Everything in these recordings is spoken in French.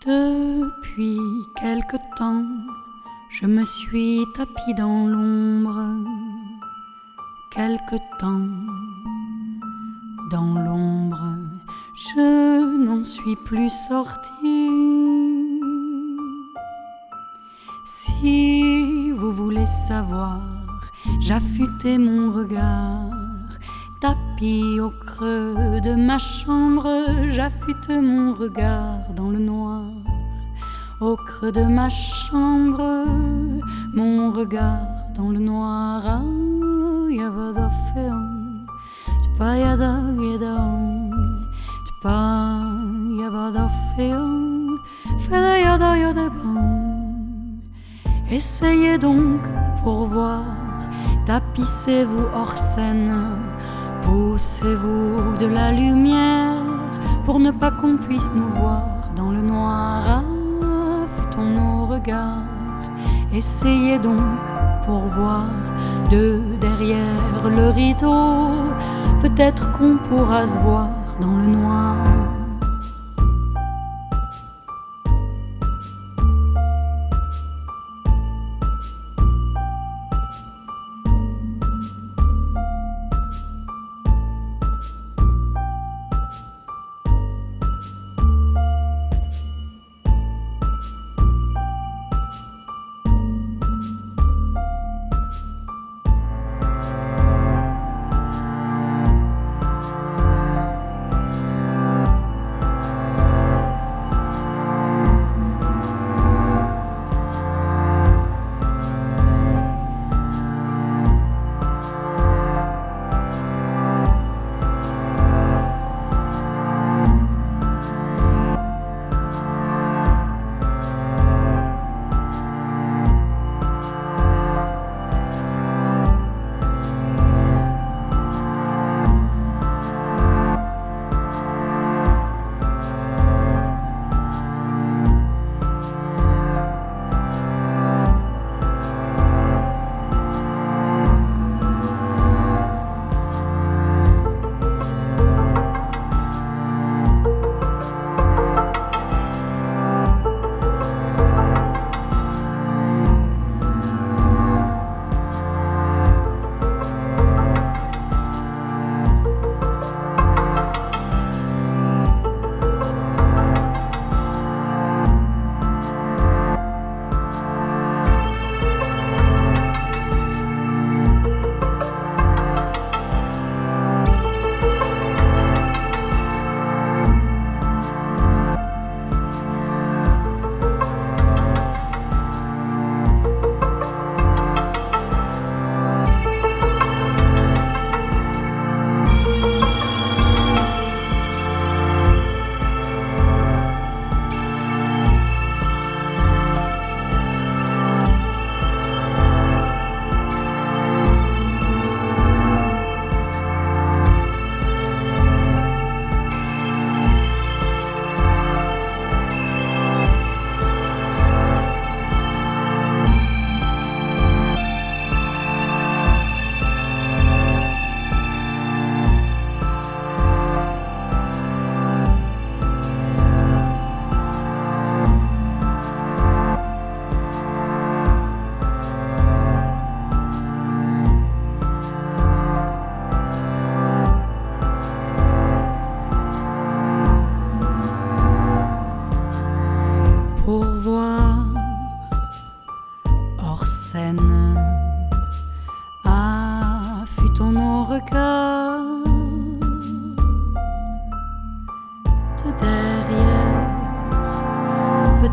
Depuis quelque temps, je me suis tapi dans l'ombre. Quelque temps, dans l'ombre, je n'en suis plus sorti. Si vous voulez savoir, j'affûtais mon regard, tapis au creux de ma chambre, j'affûte mon regard dans le noir. Au creux de ma chambre, mon regard dans le noir. Ah, yavada feon, t'pa yada yadaon, t'pa yavada feon, feda yada yada bon. Essayez donc pour voir, tapissez-vous hors scène, poussez-vous de la lumière pour ne pas qu'on puisse nous voir dans le noir. Affûtons nos regards, essayez donc pour voir de derrière le rideau, peut-être qu'on pourra se voir dans le noir.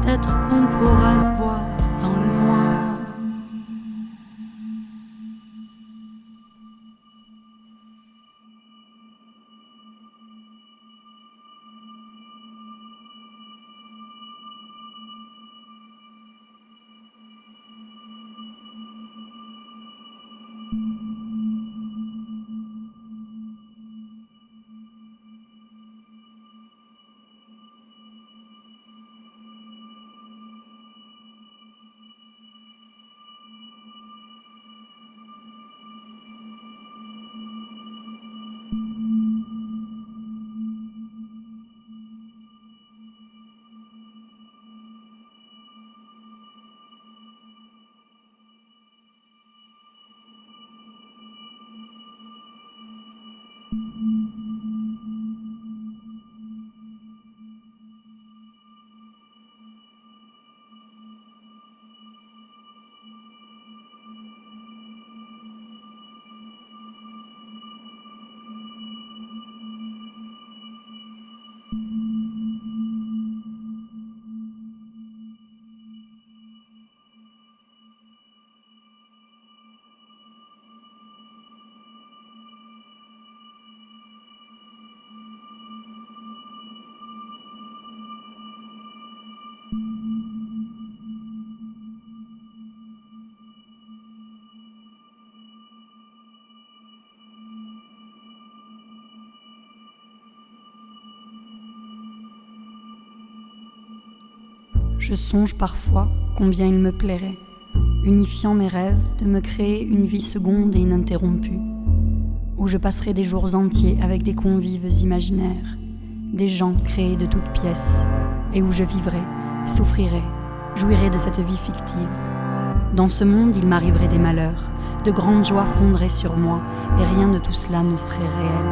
peut-être qu'on pourra se voir dans le noir. Je songe parfois combien il me plairait, unifiant mes rêves, de me créer une vie seconde et ininterrompue, où je passerai des jours entiers avec des convives imaginaires, des gens créés de toutes pièces, et où je vivrai, souffrirai, jouirai de cette vie fictive. Dans ce monde, il m'arriverait des malheurs, de grandes joies fonderaient sur moi, et rien de tout cela ne serait réel.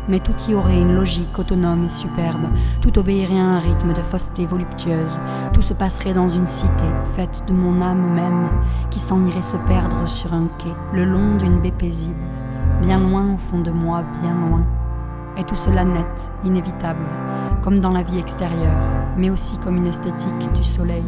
Mais tout y aurait une logique autonome et superbe, tout obéirait à un rythme de fausseté voluptueuse, tout se passerait dans une cité faite de mon âme même, qui s'en irait se perdre sur un quai, le long d'une baie paisible, bien loin au fond de moi, bien loin. Et tout cela net, inévitable, comme dans la vie extérieure, mais aussi comme une esthétique du soleil.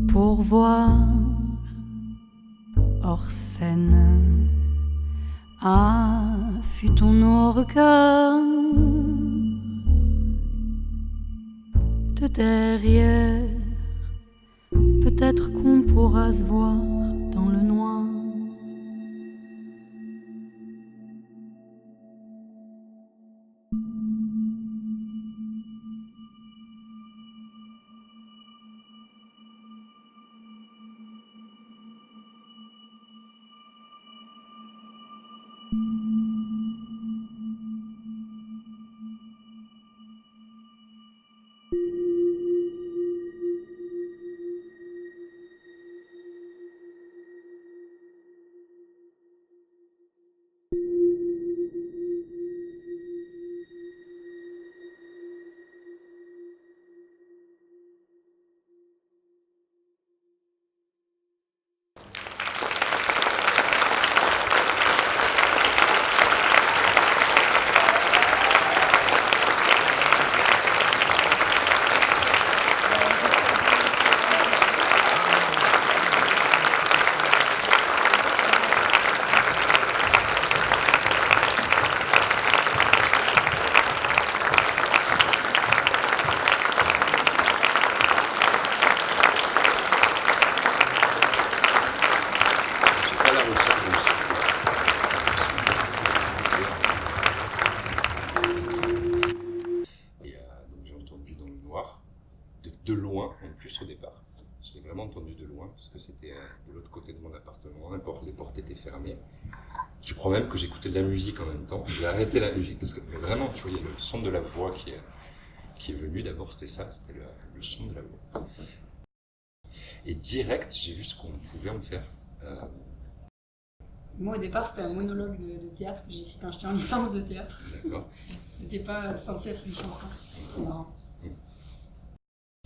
Pour voir hors scène, affûtons nos regards de derrière. Peut-être qu'on pourra se voir dans le noir. De loin, en plus au départ. Je l'ai vraiment entendu de loin, parce que c'était de l'autre côté de mon appartement, les portes étaient fermées. Je crois même que j'écoutais de la musique en même temps. J'ai arrêté la musique, parce que mais vraiment, tu vois, il y a le son de la voix qui est venu. D'abord, c'était ça, c'était le son de la voix. Et direct, j'ai vu ce qu'on pouvait en faire. Moi, au départ, c'était un monologue de théâtre que j'ai écrit quand j'étais en licence de théâtre. D'accord. C'était pas censé être une chanson. C'est marrant.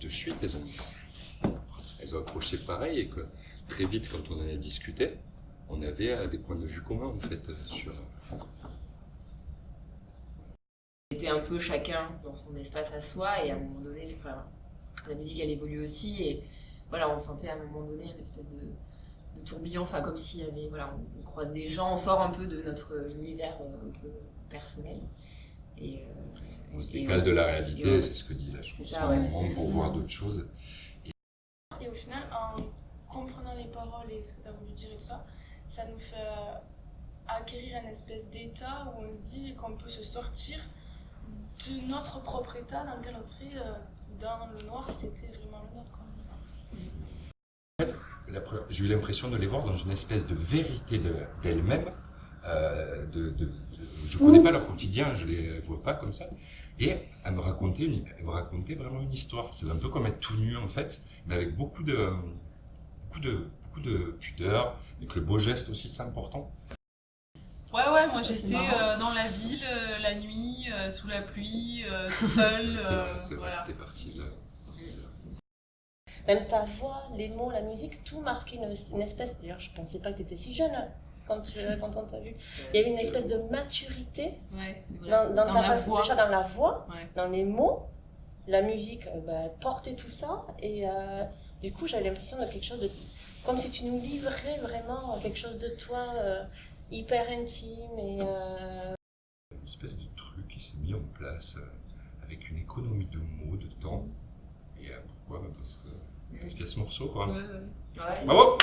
De suite, elles ont accroché pareil, et que très vite, quand on en a discuté, on avait des points de vue communs en fait sur. On était un peu chacun dans son espace à soi, et à un moment donné, enfin, la musique elle évolue aussi, et voilà, on sentait à un moment donné une espèce de tourbillon, enfin comme s'il y avait, voilà, on croise des gens, on sort un peu de notre univers un peu personnel. Et on se décale de la réalité, c'est ce que dit la chanson, pour voir d'autres choses. Et au final, en comprenant les paroles et ce que tu as voulu dire et tout ça, ça nous fait acquérir une espèce d'état où on se dit qu'on peut se sortir de notre propre état dans lequel on serait dans le noir si c'était vraiment le nôtre. En fait, j'ai eu l'impression de les voir dans une espèce de vérité d'elles-mêmes. Je ne connais pas leur quotidien, je ne les vois pas comme ça. Et elle me racontait vraiment une histoire. C'est un peu comme être tout nu en fait, mais avec beaucoup de pudeur, et que le beau geste aussi c'est important. Ouais, moi j'étais dans la ville, la nuit, sous la pluie, seule. C'est vrai, voilà. t'es partie là. Même ta voix, les mots, la musique, tout marquait une espèce. D'ailleurs, je pensais pas que tu étais si jeune quand on t'a vu. Il y avait une espèce de maturité dans ta façon, déjà dans la voix, dans les mots. La musique portait tout ça. Et du coup, j'avais l'impression de quelque chose de. Comme si tu nous livrais vraiment quelque chose de toi hyper intime. Et, une espèce de truc qui s'est mis en place avec une économie de mots, de temps. Et pourquoi ? Parce qu'il y a ce morceau, quoi. Ouais. Bravo !